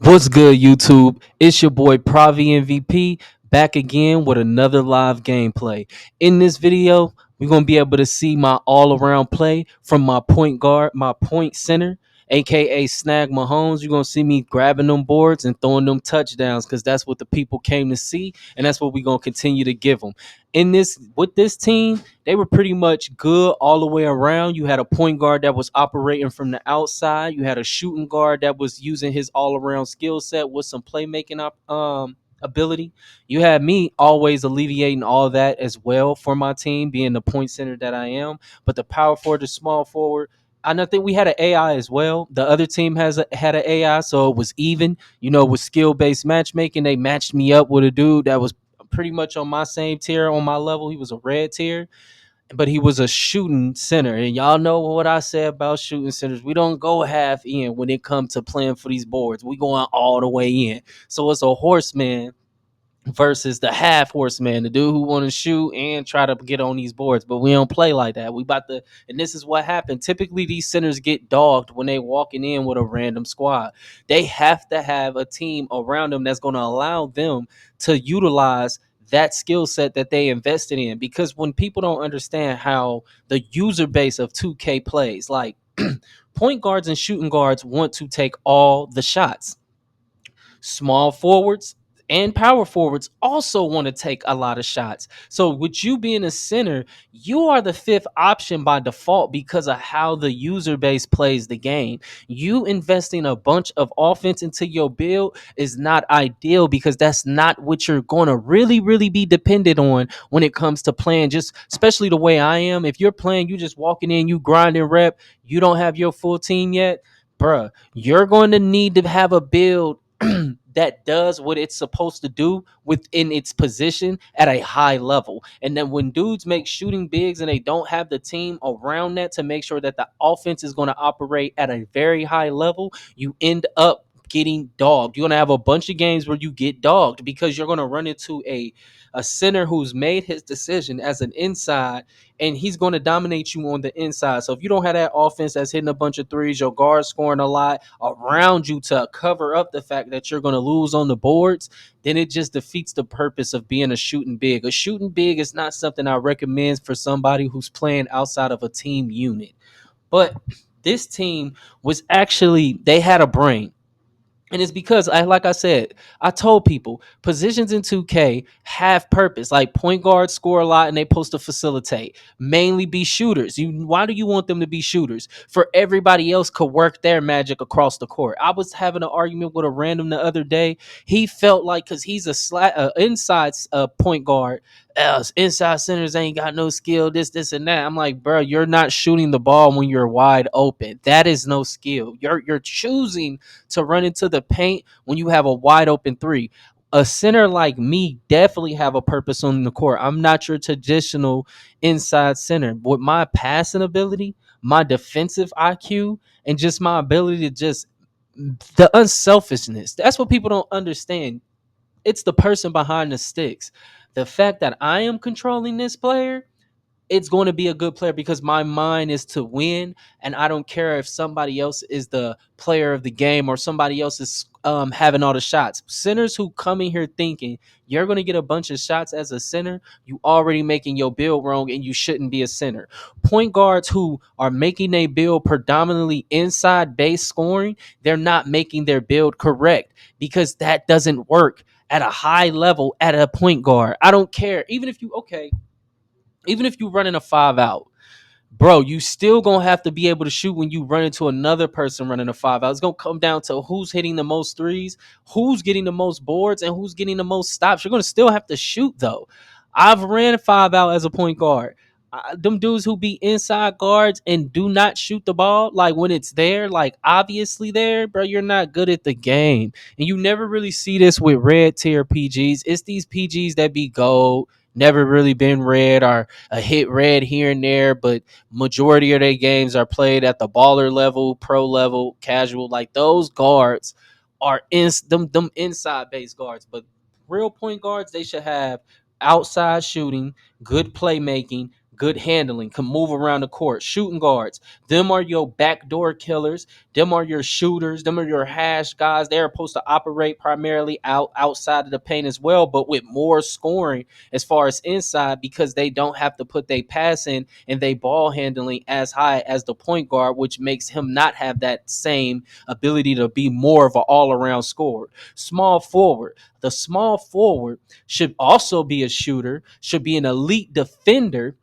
What's good, YouTube? It's your boy Pravi MVP back again with another live gameplay. In this video, we're gonna be able to see my all-around play from my point guard, my point center, aka Snag Mahomes. You're gonna see me grabbing them boards and throwing them touchdowns because that's what the people came to see, and that's what we're gonna continue to give them. In this with this team, they were pretty much good all the way around. You had a point guard that was operating from the outside. You had a shooting guard that was using his all around skill set with some playmaking ability. You had me always alleviating all that as well for my team, being the point center that I am. But the power forward, the small forward. And I think we had an AI as well. The other team had an AI, so it was even. With skill based matchmaking, they matched me up with a dude that was pretty much on my same tier, on my level. He was a red tier, but he was a shooting center. And y'all know what I say about shooting centers. We don't go half in when it comes to playing for these boards. We going all the way in. So it's a horseman versus the half horseman, the dude who want to shoot and try to get on these boards. But we don't play like that. We about to, and this is what happened. Typically, these centers get dogged when they walking in with a random squad. They have to have a team around them that's going to allow them to utilize that skill set that they invested in. Because when people don't understand how the user base of 2K plays, like point guards and shooting guards want to take all the shots. Small forwards and power forwards also want to take a lot of shots. So with you being a center, you are the fifth option by default because of how the user base plays the game. You investing a bunch of offense into your build is not ideal because that's not what you're going to really be dependent on when it comes to playing, just especially the way I am. If you're playing, you just walking in, you grinding rep, you don't have your full team yet, bruh, you're going to need to have a build that does what it's supposed to do within its position at a high level. And then when dudes make shooting bigs and they don't have the team around that to make sure that the offense is going to operate at a very high level, you end up getting dogged. You're going to have a bunch of games where you get dogged because you're going to run into a center who's made his decision as an inside, and he's going to dominate you on the inside. So if you don't have that offense that's hitting a bunch of threes, your guard scoring a lot around you to cover up the fact that you're going to lose on the boards, then it just defeats the purpose of being a shooting big. A shooting big is not something I recommend for somebody who's playing outside of a team unit. But this team was actually, they had a brain. And it's because like I said, I told people positions in 2K have purpose. Like point guards score a lot and they supposed to facilitate. Mainly be shooters. Why do you want them to be shooters? For everybody else could work their magic across the court. I was having an argument with a random the other day. He felt like because he's a inside point guard, inside centers ain't got no skill, this, and that. I'm like, bro, you're not shooting the ball when you're wide open. That is no skill. You're choosing to run into the paint when you have a wide open three. A center like me definitely have a purpose on the court. I'm not your traditional inside center. With my passing ability, my defensive IQ, and just my ability to just the unselfishness. That's what people don't understand. It's the person behind the sticks. The fact that I am controlling this player, it's going to be a good player because my mind is to win, and I don't care if somebody else is the player of the game or somebody else is having all the shots. Centers who come in here thinking you're going to get a bunch of shots as a center, you already making your build wrong and you shouldn't be a center. Point guards who are making a build predominantly inside base scoring, they're not making their build correct because that doesn't work at a high level at a point guard. I don't care. Even if you running a 5 out, bro, you still gonna have to be able to shoot when you run into another person running a 5 out. It's gonna come down to who's hitting the most threes, who's getting the most boards, and who's getting the most stops. You're gonna still have to shoot though. I've ran 5 out as a point guard. Them dudes who be inside guards and do not shoot the ball, like when it's there, like obviously there, bro, you're not good at the game. And you never really see this with red tier PGs. It's these PGs that be gold, never really been red, or a hit red here and there, but majority of their games are played at the baller level, pro level, casual. Like those guards are them inside base guards, but real point guards, they should have outside shooting, good playmaking, good handling, can move around the court. Shooting guards, them are your backdoor killers. Them are your shooters. Them are your hash guys. They're supposed to operate primarily outside of the paint as well, but with more scoring as far as inside, because they don't have to put their passing and they ball handling as high as the point guard, which makes him not have that same ability to be more of an all-around scorer. Small forward. The small forward should also be a shooter, should be an elite defender.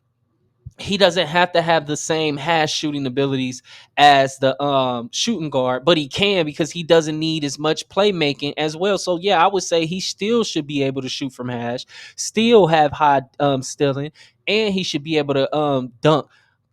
He doesn't have to have the same hash shooting abilities as the shooting guard, but he can, because he doesn't need as much playmaking as well. So yeah, I would say he still should be able to shoot from hash, still have high stealing, and he should be able to dunk,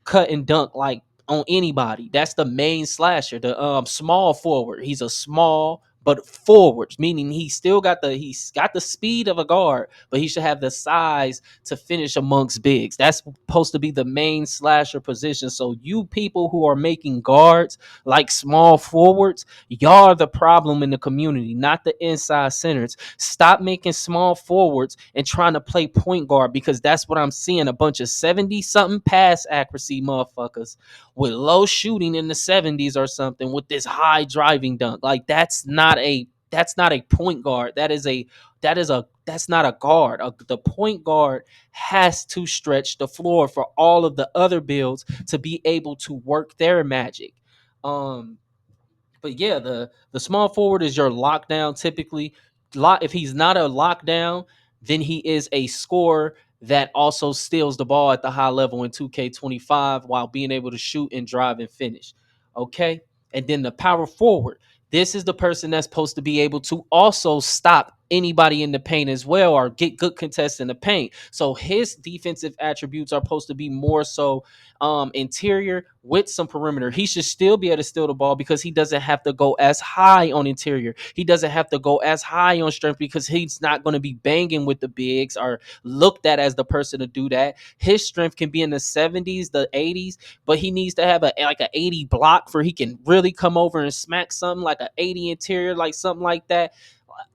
cut and dunk like on anybody. That's the main slasher, the small forward. He's a small but forwards, meaning he's got the speed of a guard, but he should have the size to finish amongst bigs. That's supposed to be the main slasher position. So you people who are making guards like small forwards, y'all are the problem in the community, not the inside centers. Stop making small forwards and trying to play point guard, because that's what I'm seeing, a bunch of 70 something pass accuracy motherfuckers with low shooting in the 70s or something with this high driving dunk. Like that's not a point guard. That's not a guard. The point guard has to stretch the floor for all of the other builds to be able to work their magic. Um, but yeah, the small forward is your lockdown typically. If he's not a lockdown, then he is a scorer that also steals the ball at the high level in 2K25 while being able to shoot and drive and finish. Okay? And then the power forward. This is the person that's supposed to be able to also stop anybody in the paint as well, or get good contests in the paint. So his defensive attributes are supposed to be more so interior with some perimeter. He should still be able to steal the ball, because he doesn't have to go as high on interior. He doesn't have to go as high on strength, because he's not going to be banging with the bigs or looked at as the person to do that. His strength can be in the 70s, the 80s, but he needs to have a 80 block for he can really come over and smack something like a 80 interior, like something like that.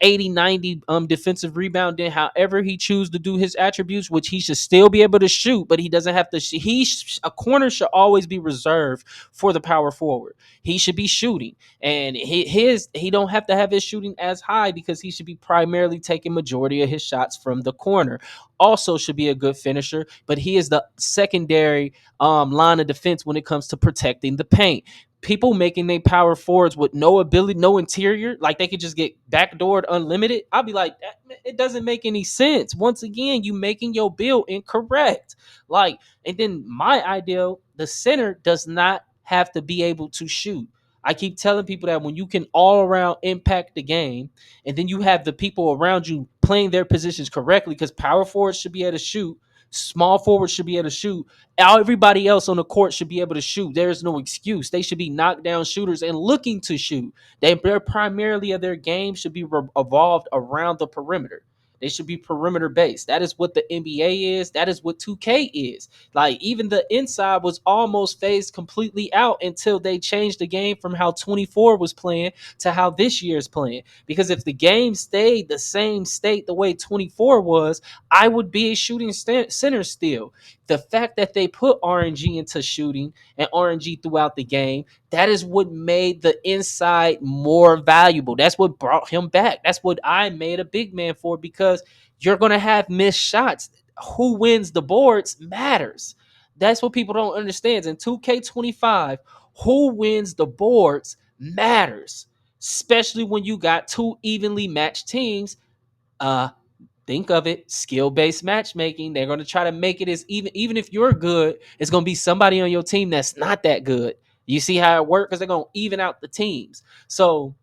80, 90 defensive rebounding, however he choose to do his attributes, which he should still be able to shoot, but he doesn't have to. A corner should always be reserved for the power forward. He should be shooting, and he don't have to have his shooting as high, because he should be primarily taking majority of his shots from the corner. Also should be a good finisher, but he is the secondary line of defense when it comes to protecting the paint. People making their power forwards with no ability, no interior, like they could just get backdoored unlimited. I'll be like, it doesn't make any sense. Once again, you making your build incorrect. Like, and then my ideal, the center does not have to be able to shoot. I keep telling people that when you can all around impact the game, and then you have the people around you playing their positions correctly, because power forwards should be able to shoot, small forwards should be able to shoot, everybody else on the court should be able to shoot. There's no excuse. They should be knockdown shooters and looking to shoot. They're primarily of their game should be evolved around the perimeter. They should be perimeter based. That is what the NBA is. That is what 2K is. Like, even the inside was almost phased completely out until they changed the game from how 24 was playing to how this year's playing. Because if the game stayed the same state the way 24 was, I would be a shooting center still. The fact that they put RNG into shooting and RNG throughout the game, that is what made the inside more valuable. That's what brought him back. That's what I made a big man for, because you're going to have missed shots. Who wins the boards matters. That's what people don't understand. In 2K25, who wins the boards matters, especially when you got two evenly matched teams. Uh, Think of it, skill-based matchmaking. They're going to try to make it as even if you're good, it's going to be somebody on your team that's not that good. You see how it works, because they're going to even out the teams. So,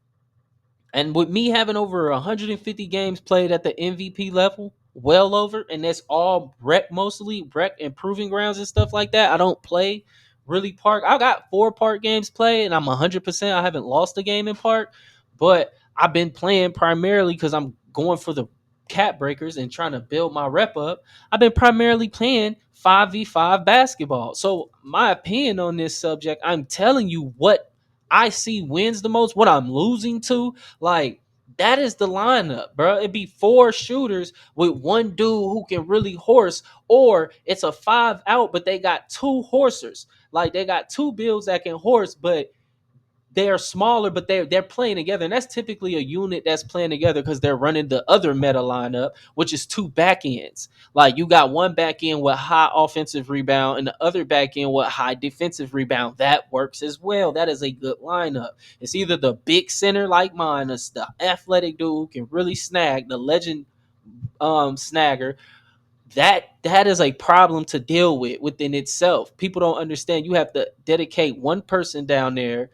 and with me having over 150 games played at the MVP level, well over, and that's all rec, mostly rec and proving grounds and stuff like that. I don't play really park. I got 4 park games played, and I'm 100%. I haven't lost a game in park, but I've been playing primarily because I'm going for the cap breakers and trying to build my rep up. I've been primarily playing 5v5 basketball. So my opinion on this subject, I'm telling you what I see wins the most, what I'm losing to. Like, That is the lineup, bro. It'd be four shooters with one dude who can really horse, or it's a five out, but they got two horsers. Like they got two builds that can horse, but they're smaller, but they're playing together, and that's typically a unit that's playing together because they're running the other meta lineup, which is two back ends. Like you got one back end with high offensive rebound, and the other back end with high defensive rebound. That works as well. That is a good lineup. It's either the big center like mine, or the athletic dude who can really snag, the legend snagger. That is a problem to deal with within itself. People don't understand. You have to dedicate one person down there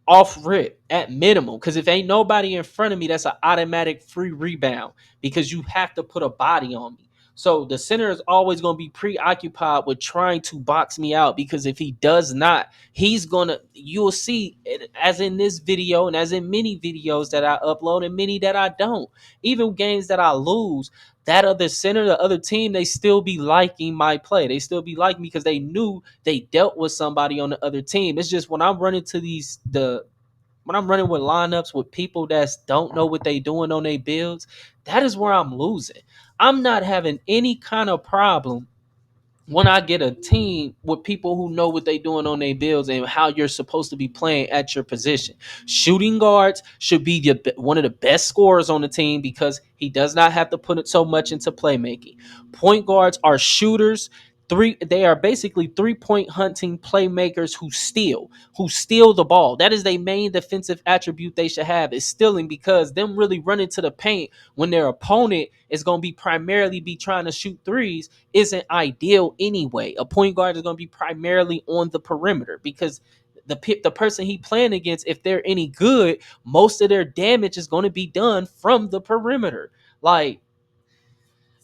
off rip at minimum. Because if ain't nobody in front of me, that's an automatic free rebound because you have to put a body on me. So the center is always going to be preoccupied with trying to box me out because if he does not, he's going to, you'll see, as in this video and as in many videos that I upload and many that I don't, even games that I lose, that other center, the other team, they still be liking my play. They still be liking me because they knew they dealt with somebody on the other team. It's just when I'm running to when I'm running with lineups with people that don't know what they doing on their builds, that is where I'm losing. I'm not having any kind of problem when I get a team with people who know what they're doing on their builds and how you're supposed to be playing at your position. Shooting guards should be one of the best scorers on the team because he does not have to put it so much into playmaking. Point guards are shooters. They are basically 3-point hunting playmakers who steal the ball. That is their main defensive attribute they should have is stealing because them really running to the paint when their opponent is going to be primarily be trying to shoot threes isn't ideal anyway. A point guard is going to be primarily on the perimeter because the person he playing against, if they're any good, most of their damage is going to be done from the perimeter. Like,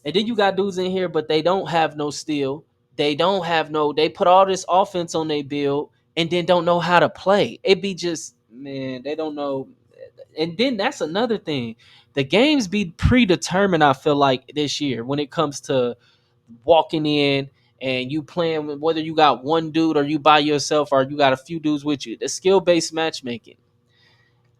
and then you got dudes in here, but they don't have no steal. They don't have no. They put all this offense on their build and then don't know how to play. It be just man, they don't know. And then that's another thing. The games be predetermined. I feel like this year when it comes to walking in and you playing with whether you got one dude or you by yourself or you got a few dudes with you. The skill based matchmaking.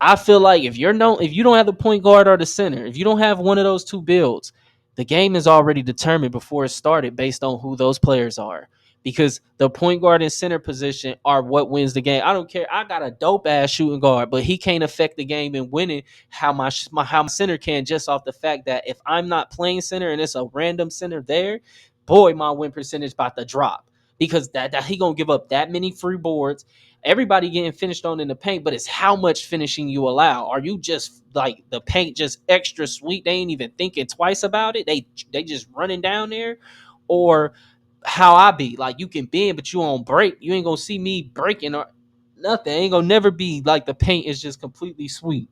I feel like if you don't have the point guard or the center, if you don't have one of those two builds, the game is already determined before it started based on who those players are. Because the point guard and center position are what wins the game. I don't care. I got a dope ass shooting guard, but he can't affect the game in winning how my center can just off the fact that if I'm not playing center and it's a random center there, boy, my win percentage about to drop because that he gonna give up that many free boards. Everybody getting finished on in the paint, but it's how much finishing you allow. Are you just like the paint just extra sweet? They ain't even thinking twice about it. They just running down there, or how I be like you can bend, but you on break. You ain't gonna see me breaking or nothing. Ain't gonna never be like the paint is just completely sweet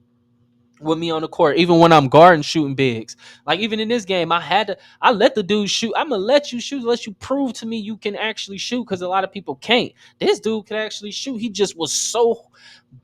with me on the court, even when I'm guarding shooting bigs. Like even in this game, I let the dude shoot. I'm gonna let you shoot, let you prove to me you can actually shoot because a lot of people can't. This dude can actually shoot. He just was so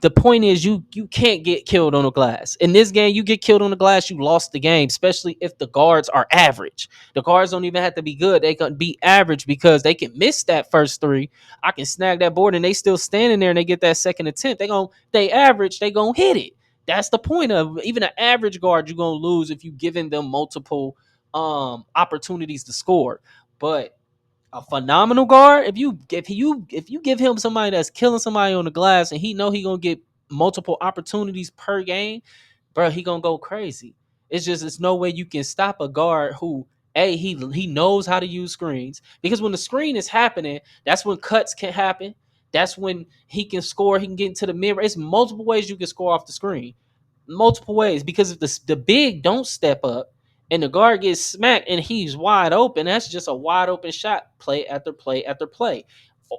the point is you can't get killed on the glass. In this game, you get killed on the glass, you lost the game, especially if the guards are average. The guards don't even have to be good. They can be average because they can miss that first three. I can snag that board and they still standing there and they get that second attempt. They average, they gonna hit it. That's the point of even an average guard you're gonna lose if you giving them multiple opportunities to score. But a phenomenal guard. If you give him somebody that's killing somebody on the glass and he know he gonna get multiple opportunities per game, bro, he gonna go crazy. It's no way you can stop a guard who he knows how to use screens because when the screen is happening, that's when cuts can happen. That's when he can score. He can get into the mirror. It's multiple ways you can score off the screen, multiple ways because if the big don't step up and the guard gets smacked and he's wide open, that's just a wide open shot, play after play after play.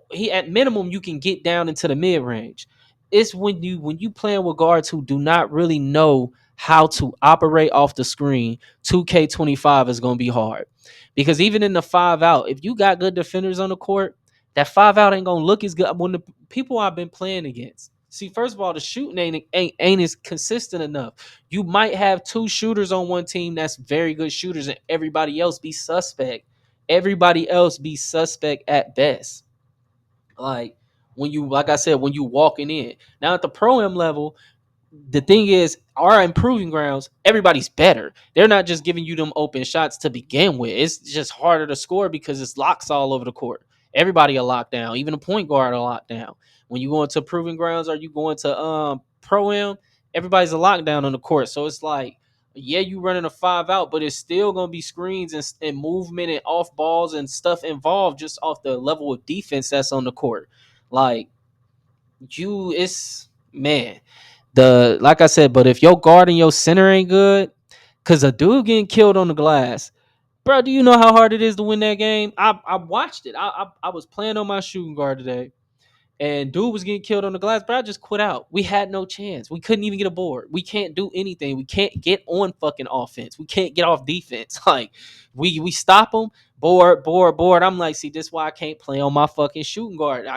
He at minimum you can get down into the mid range. It's when you playing with guards who do not really know how to operate off the screen. 2K25 is gonna be hard because even in the five out, if you got good defenders on the court, that five out ain't gonna look as good when the people I've been playing against. See, first of all, the shooting ain't as consistent enough. You might have two shooters on one team that's very good shooters, and everybody else be suspect. Everybody else be suspect at best. Like when you, like I said, when you walking in now at the pro am level, the thing is, our improving grounds, everybody's better. They're not just giving you them open shots to begin with. It's just harder to score because it's locks all over the court. Everybody are locked down. Even the point guard are locked down. When you go into proving grounds or you go into pro am, everybody's a lockdown on the court. So it's like, yeah, you running a 5 out, but it's still gonna be screens and movement and off balls and stuff involved just off the level of defense that's on the court. Like it's man the like I said, but if your guard and your center ain't good, cause a dude getting killed on the glass, bro. Do you know how hard it is to win that game? I watched it. I was playing on my shooting guard today, and dude was getting killed on the glass, but I just quit out. We had no chance. We couldn't even get a board. We can't do anything. We can't get on fucking offense. We can't get off defense. Like we stop them, board. I'm like, see, this is why I can't play on my fucking shooting guard.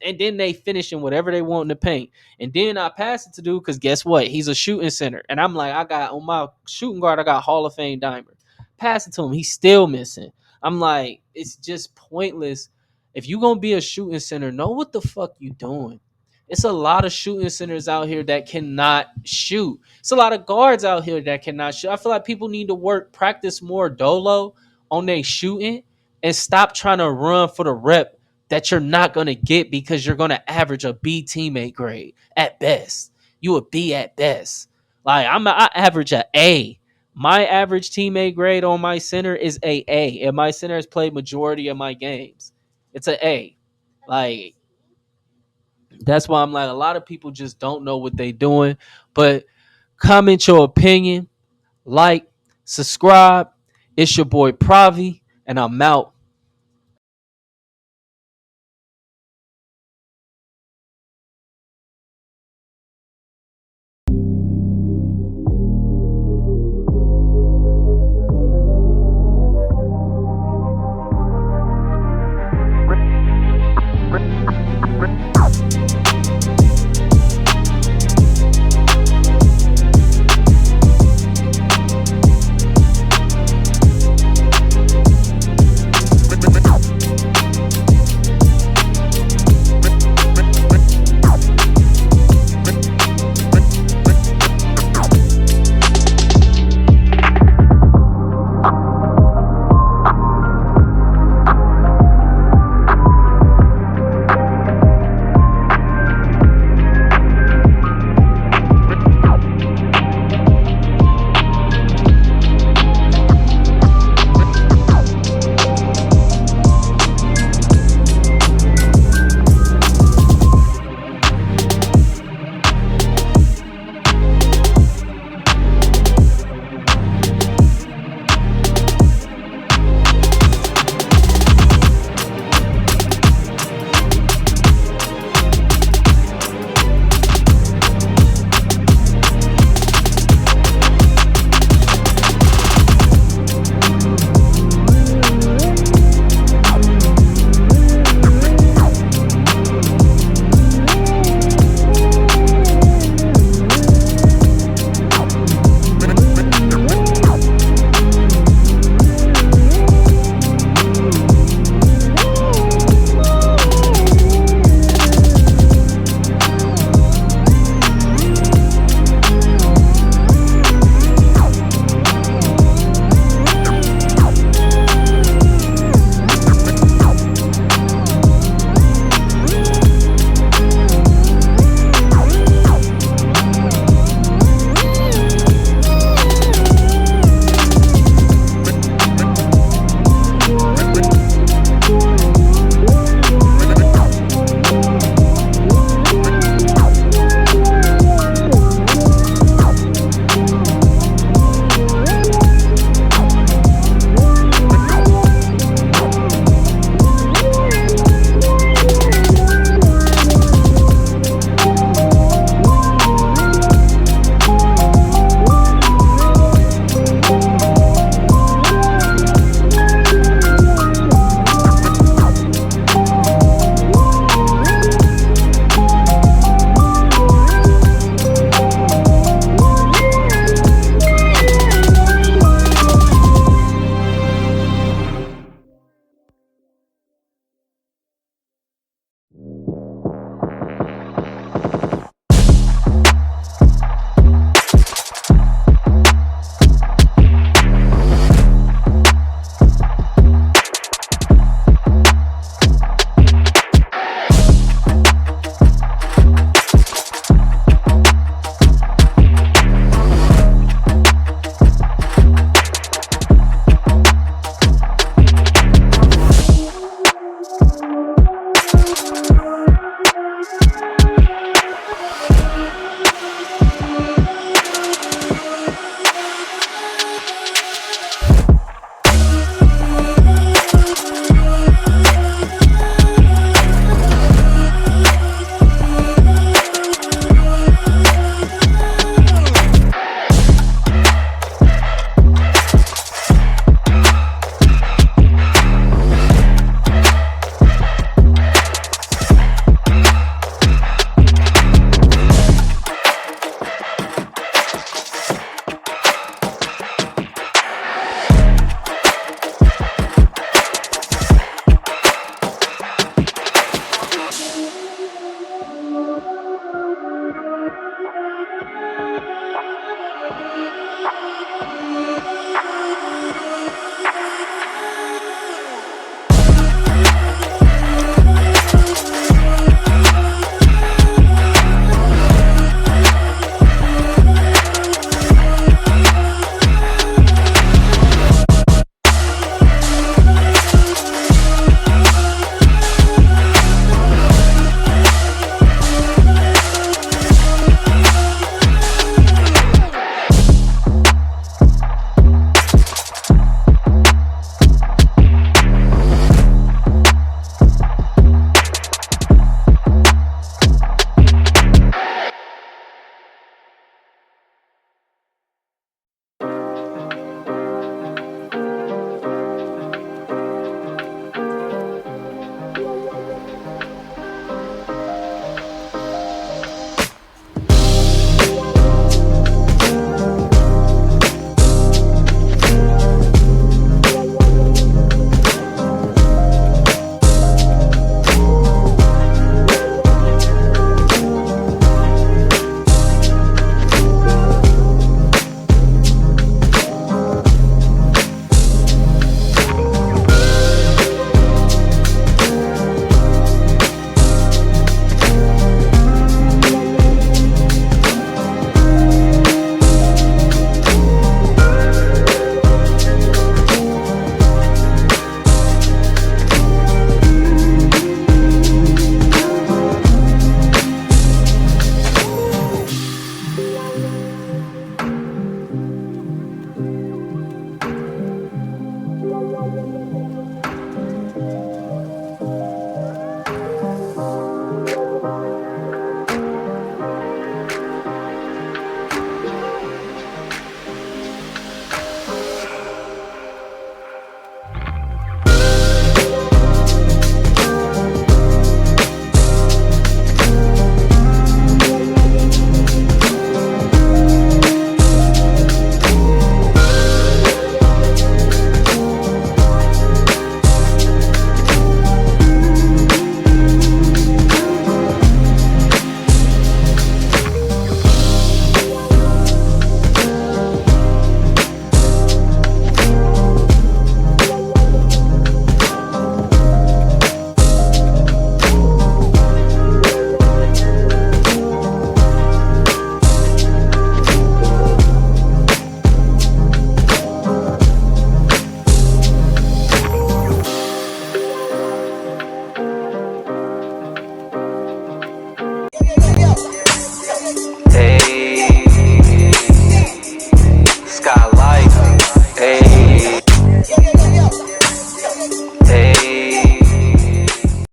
And then they finishing whatever they want in the paint. And then I pass it to dude because guess what? He's a shooting center. And I'm like, I got on my shooting guard, I got Hall of Fame dimer. Pass it to him. He's still missing. I'm like, it's just pointless. If you gonna be a shooting center, know what the fuck you doing. It's a lot of shooting centers out here that cannot shoot. It's a lot of guards out here that cannot shoot. I feel like people need to practice more dolo on their shooting and stop trying to run for the rep that you're not gonna get because you're gonna average a B teammate grade at best. You a B at best. Like I average a A. My average teammate grade on my center is A, and my center has played majority of my games. It's an A. Like that's why I'm like a lot of people just don't know what they doing. But comment your opinion, like, subscribe. It's your boy Pravi, and I'm out.